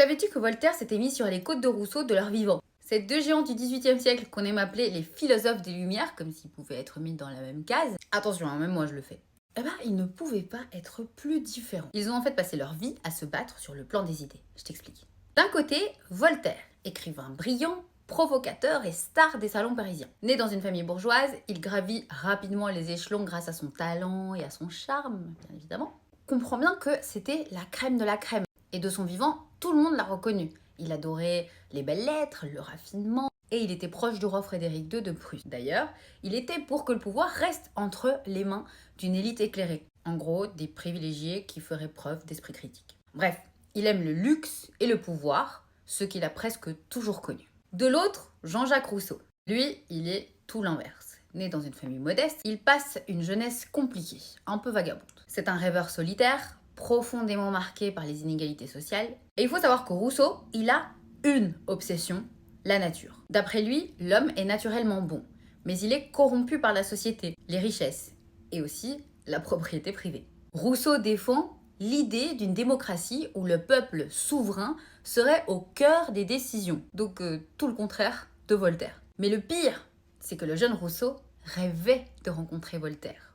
Savais-tu que Voltaire s'était mis sur les côtes de Rousseau de leur vivant? Ces deux géants du XVIIIe siècle qu'on aime appeler les philosophes des Lumières, comme s'ils pouvaient être mis dans la même case, attention, hein, même moi je le fais, eh ben, ils ne pouvaient pas être plus différents. Ils ont en fait passé leur vie à se battre sur le plan des idées. Je t'explique. D'un côté, Voltaire, écrivain brillant, provocateur et star des salons parisiens. Né dans une famille bourgeoise, il gravit rapidement les échelons grâce à son talent et à son charme, bien évidemment. On comprend bien que c'était la crème de la crème. Et de son vivant, tout le monde l'a reconnu. Il adorait les belles lettres, le raffinement, et il était proche du roi Frédéric II de Prusse. D'ailleurs, il était pour que le pouvoir reste entre les mains d'une élite éclairée. En gros, des privilégiés qui feraient preuve d'esprit critique. Bref, il aime le luxe et le pouvoir, ce qu'il a presque toujours connu. De l'autre, Jean-Jacques Rousseau. Lui, il est tout l'inverse. Né dans une famille modeste, il passe une jeunesse compliquée, un peu vagabonde. C'est un rêveur solitaire, profondément marqué par les inégalités sociales. Et il faut savoir que Rousseau, il a une obsession, la nature. D'après lui, l'homme est naturellement bon, mais il est corrompu par la société, les richesses et aussi la propriété privée. Rousseau défend l'idée d'une démocratie où le peuple souverain serait au cœur des décisions. Donc tout le contraire de Voltaire. Mais le pire, c'est que le jeune Rousseau rêvait de rencontrer Voltaire.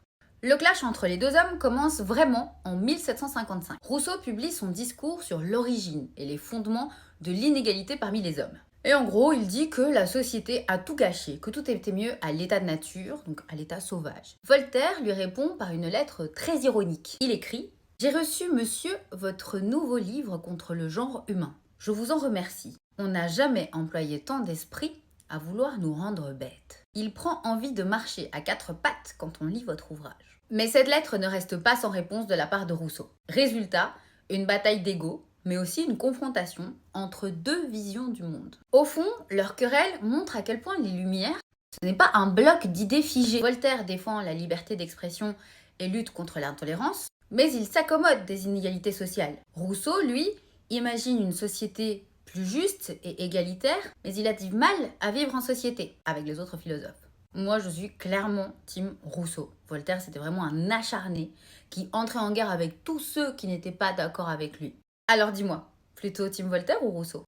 Le clash entre les deux hommes commence vraiment en 1755. Rousseau publie son discours sur l'origine et les fondements de l'inégalité parmi les hommes. Et en gros, il dit que la société a tout gâché, que tout était mieux à l'état de nature, donc à l'état sauvage. Voltaire lui répond par une lettre très ironique. Il écrit « J'ai reçu, monsieur, votre nouveau livre contre le genre humain. Je vous en remercie. On n'a jamais employé tant d'esprit à vouloir nous rendre bêtes. Il prend envie de marcher à quatre pattes quand on lit votre ouvrage. » Mais cette lettre ne reste pas sans réponse de la part de Rousseau. Résultat, une bataille d'ego, mais aussi une confrontation entre deux visions du monde. Au fond, leur querelle montre à quel point les Lumières, ce n'est pas un bloc d'idées figées. Voltaire défend la liberté d'expression et lutte contre l'intolérance, mais il s'accommode des inégalités sociales. Rousseau, lui, imagine une société plus juste et égalitaire, mais il a du mal à vivre en société avec les autres philosophes. Moi, je suis clairement team Rousseau. Voltaire, c'était vraiment un acharné qui entrait en guerre avec tous ceux qui n'étaient pas d'accord avec lui. Alors dis-moi, plutôt team Voltaire ou Rousseau ?